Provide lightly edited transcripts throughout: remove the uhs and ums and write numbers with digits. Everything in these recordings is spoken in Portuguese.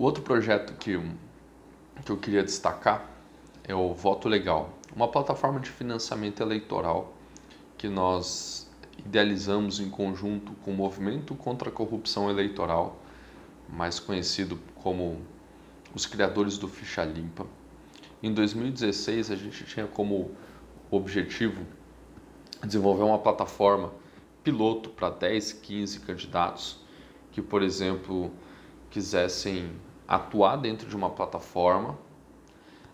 O outro projeto que eu queria destacar é o Voto Legal, uma plataforma de financiamento eleitoral que nós idealizamos em conjunto com o Movimento contra a Corrupção Eleitoral, mais conhecido como os criadores do Ficha Limpa. Em 2016, a gente tinha como objetivo desenvolver uma plataforma piloto para 10, 15 candidatos que, por exemplo, quisessem atuar dentro de uma plataforma,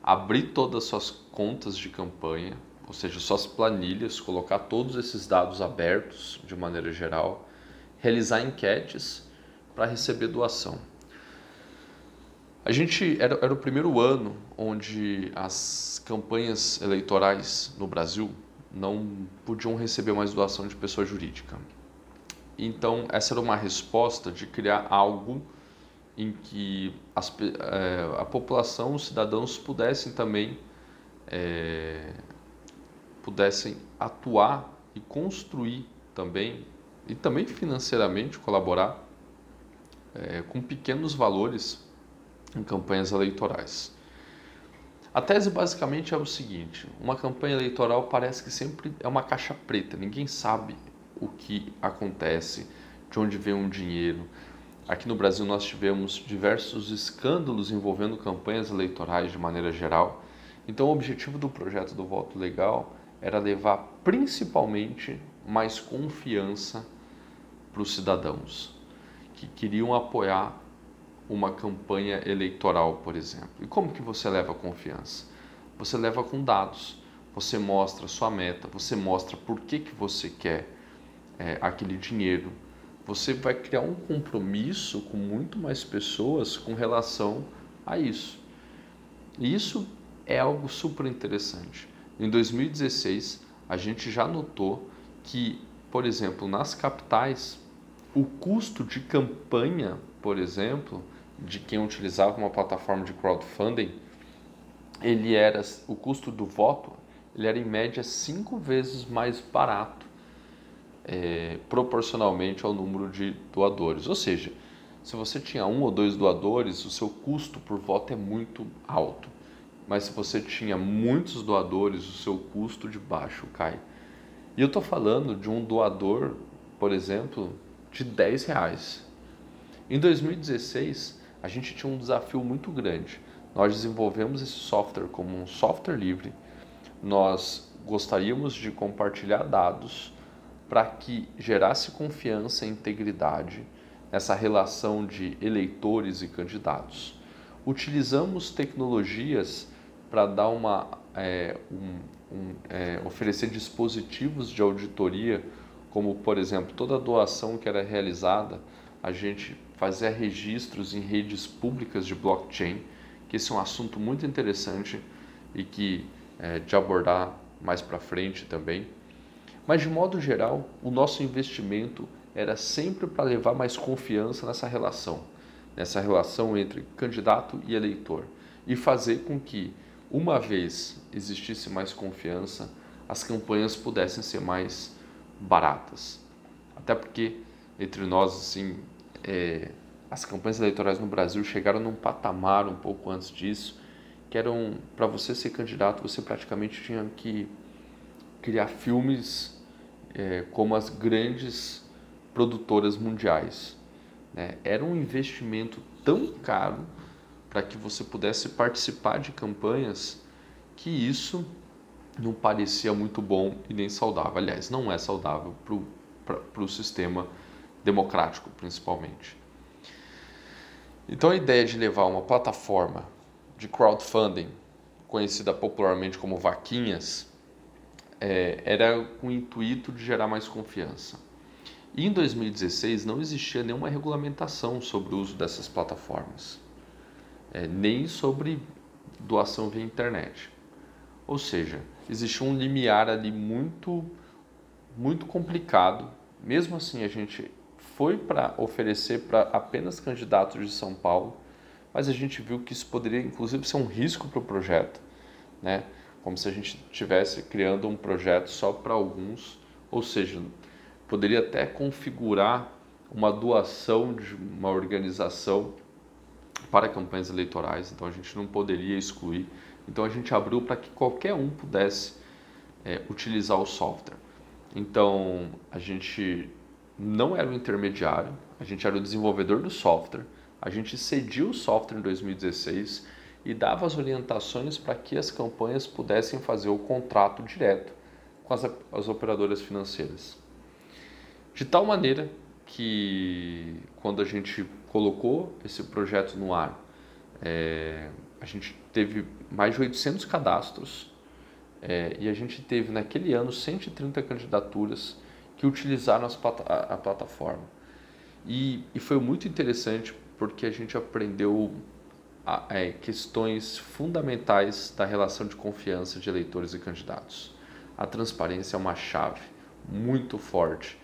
abrir todas as suas contas de campanha, ou seja, suas planilhas, colocar todos esses dados abertos de maneira geral, realizar enquetes para receber doação. A gente era o primeiro ano onde as campanhas eleitorais no Brasil não podiam receber mais doação de pessoa jurídica. Então, essa era uma resposta de criar algo em que a população, os cidadãos pudessem também pudessem atuar e construir também, e também financeiramente colaborar com pequenos valores em campanhas eleitorais. A tese basicamente é o seguinte: uma campanha eleitoral parece que sempre é uma caixa preta, ninguém sabe o que acontece, de onde vem o dinheiro. Aqui no Brasil nós tivemos diversos escândalos envolvendo campanhas eleitorais de maneira geral. Então o objetivo do projeto do Voto Legal era levar principalmente mais confiança para os cidadãos que queriam apoiar uma campanha eleitoral, por exemplo. E como que você leva confiança? Você leva com dados, você mostra sua meta, você mostra por que você quer aquele dinheiro. Você vai criar um compromisso com muito mais pessoas com relação a isso. E isso é algo super interessante. Em 2016, a gente já notou que, por exemplo, nas capitais, o custo de campanha, por exemplo, de quem utilizava uma plataforma de crowdfunding, o custo do voto, ele era em média 5 vezes mais barato, proporcionalmente ao número de doadores. Ou seja, se você tinha 1 ou 2 doadores, o seu custo por voto é muito alto. Mas se você tinha muitos doadores, o seu custo de baixo cai. E eu estou falando de um doador, por exemplo, de R$10. Em 2016, a gente tinha um desafio muito grande. Nós desenvolvemos esse software como um software livre. Nós gostaríamos de compartilhar dados para que gerasse confiança e integridade nessa relação de eleitores e candidatos. Utilizamos tecnologias para dar oferecer dispositivos de auditoria, como, por exemplo, toda doação que era realizada, a gente fazia registros em redes públicas de blockchain, que esse é um assunto muito interessante e que de abordar mais para frente também. Mas, de modo geral, o nosso investimento era sempre para levar mais confiança nessa relação entre candidato e eleitor, e fazer com que, uma vez existisse mais confiança, as campanhas pudessem ser mais baratas. Até porque, entre nós, assim, as campanhas eleitorais no Brasil chegaram num patamar um pouco antes disso, que eram, para você ser candidato, você praticamente tinha que criar filmes como as grandes produtoras mundiais, né? Era um investimento tão caro para que você pudesse participar de campanhas que isso não parecia muito bom e nem saudável. Aliás, não é saudável para o sistema democrático, principalmente. Então a ideia de levar uma plataforma de crowdfunding, conhecida popularmente como vaquinhas, era com o intuito de gerar mais confiança. E em 2016 não existia nenhuma regulamentação sobre o uso dessas plataformas, nem sobre doação via internet. Ou seja, existia um limiar ali muito, muito complicado. Mesmo assim, a gente foi para oferecer para apenas candidatos de São Paulo, mas a gente viu que isso poderia, inclusive, ser um risco para o projeto, né? Como se a gente estivesse criando um projeto só para alguns, ou seja, poderia até configurar uma doação de uma organização para campanhas eleitorais, então a gente não poderia excluir. Então a gente abriu para que qualquer um pudesse utilizar o software. Então a gente não era o intermediário, a gente era o desenvolvedor do software, a gente cedia o software em 2016 e dava as orientações para que as campanhas pudessem fazer o contrato direto com as operadoras financeiras. De tal maneira que quando a gente colocou esse projeto no ar, a gente teve mais de 800 cadastros e a gente teve naquele ano 130 candidaturas que utilizaram a plataforma. E foi muito interessante porque a gente aprendeu questões fundamentais da relação de confiança de eleitores e candidatos. A transparência é uma chave muito forte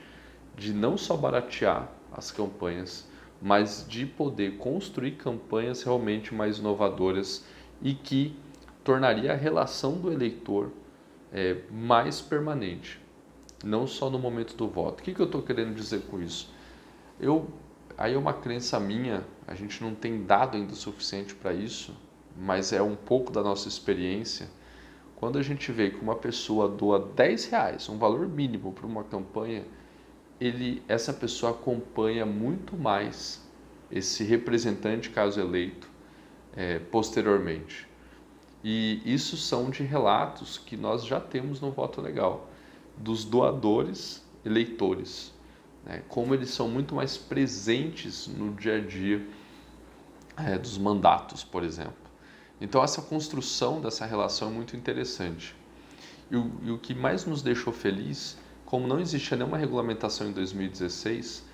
de não só baratear as campanhas, mas de poder construir campanhas realmente mais inovadoras e que tornaria a relação do eleitor mais permanente, não só no momento do voto. O que eu estou querendo dizer com isso? Aí é uma crença minha, a gente não tem dado ainda o suficiente para isso, mas é um pouco da nossa experiência. Quando a gente vê que uma pessoa doa R$10, um valor mínimo para uma campanha, essa pessoa acompanha muito mais esse representante, caso eleito, posteriormente. E isso são de relatos que nós já temos no Voto Legal, dos doadores eleitores, como eles são muito mais presentes no dia a dia dos mandatos, por exemplo. Então essa construção dessa relação é muito interessante. E o que mais nos deixou feliz, como não existia nenhuma regulamentação em 2016,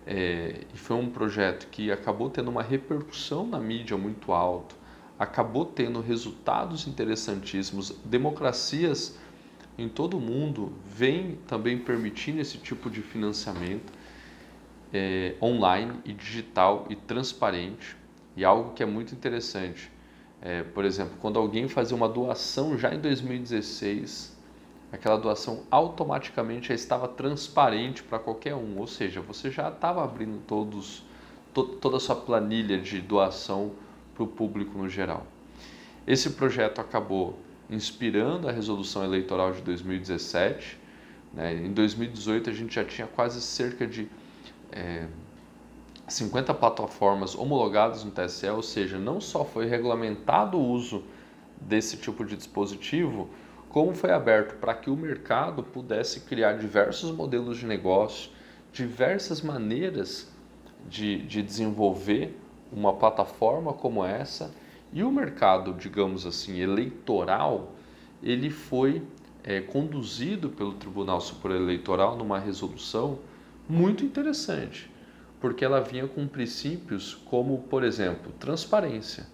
e foi um projeto que acabou tendo uma repercussão na mídia muito alta, acabou tendo resultados interessantíssimos, democracias em todo o mundo vêm também permitindo esse tipo de financiamento online e digital e transparente, e algo que é muito interessante. Por exemplo, quando alguém fazia uma doação já em 2016, aquela doação automaticamente já estava transparente para qualquer um, ou seja, você já estava abrindo toda a sua planilha de doação para o público no geral. Esse projeto acabou inspirando a resolução eleitoral de 2017. Em 2018 a gente já tinha quase cerca de 50 plataformas homologadas no TSE, ou seja, não só foi regulamentado o uso desse tipo de dispositivo, como foi aberto para que o mercado pudesse criar diversos modelos de negócio, diversas maneiras de desenvolver uma plataforma como essa, e o mercado, digamos assim, eleitoral, ele foi conduzido pelo Tribunal Superior Eleitoral numa resolução muito interessante, porque ela vinha com princípios como, por exemplo, transparência.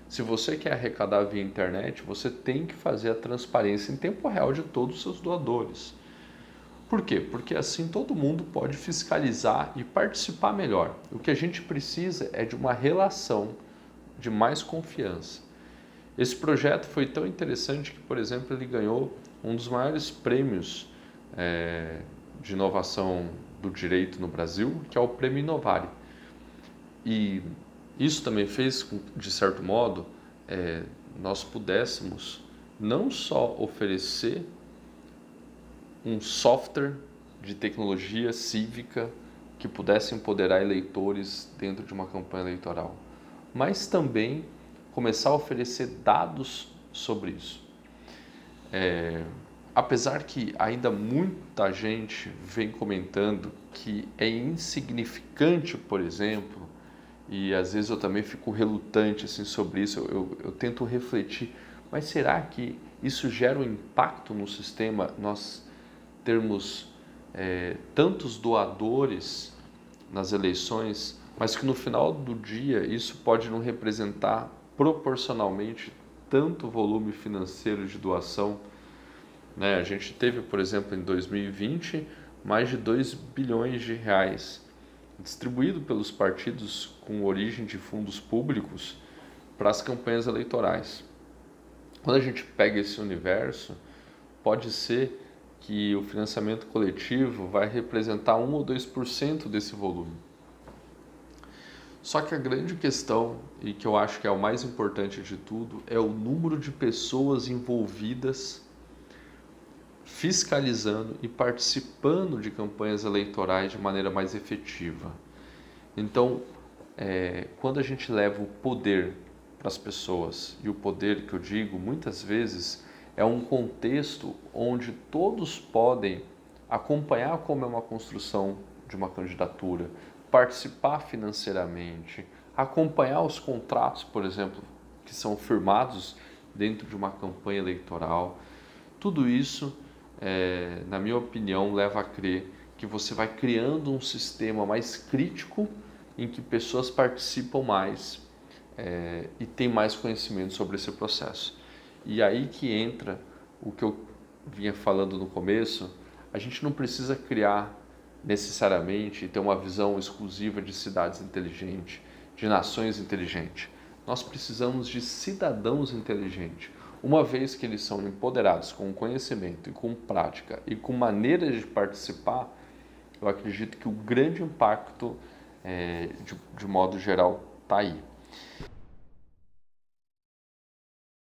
Se você quer arrecadar via internet, você tem que fazer a transparência em tempo real de todos os seus doadores. Por quê? Porque assim todo mundo pode fiscalizar e participar melhor. O que a gente precisa é de uma relação de mais confiança. Esse projeto foi tão interessante que, por exemplo, ele ganhou um dos maiores prêmios de inovação do direito no Brasil, que é o Prêmio Inovare. E isso também fez, de certo modo, nós pudéssemos não só oferecer um software de tecnologia cívica que pudesse empoderar eleitores dentro de uma campanha eleitoral, mas também começar a oferecer dados sobre isso. Apesar que ainda muita gente vem comentando que é insignificante, por exemplo, e às vezes eu também fico relutante assim, sobre isso, eu tento refletir, mas será que isso gera um impacto no sistema, nós termos tantos doadores nas eleições, mas que no final do dia isso pode não representar proporcionalmente tanto volume financeiro de doação? A gente teve, por exemplo, em 2020, mais de 2 bilhões de reais distribuído pelos partidos com origem de fundos públicos para as campanhas eleitorais. Quando a gente pega esse universo, pode ser que o financiamento coletivo vai representar 1 ou 2% desse volume. Só que a grande questão, e que eu acho que é o mais importante de tudo, é o número de pessoas envolvidas fiscalizando e participando de campanhas eleitorais de maneira mais efetiva. Então, quando a gente leva o poder para as pessoas, e o poder que eu digo muitas vezes é um contexto onde todos podem acompanhar como é uma construção de uma candidatura, participar financeiramente, acompanhar os contratos, por exemplo, que são firmados dentro de uma campanha eleitoral. Tudo isso, na minha opinião, leva a crer que você vai criando um sistema mais crítico em que pessoas participam mais e têm mais conhecimento sobre esse processo. E aí que entra o que eu vinha falando no começo. A gente não precisa criar necessariamente e ter uma visão exclusiva de cidades inteligentes, de nações inteligentes. Nós precisamos de cidadãos inteligentes. Uma vez que eles são empoderados com conhecimento e com prática e com maneiras de participar, eu acredito que o grande impacto, de modo geral, está aí.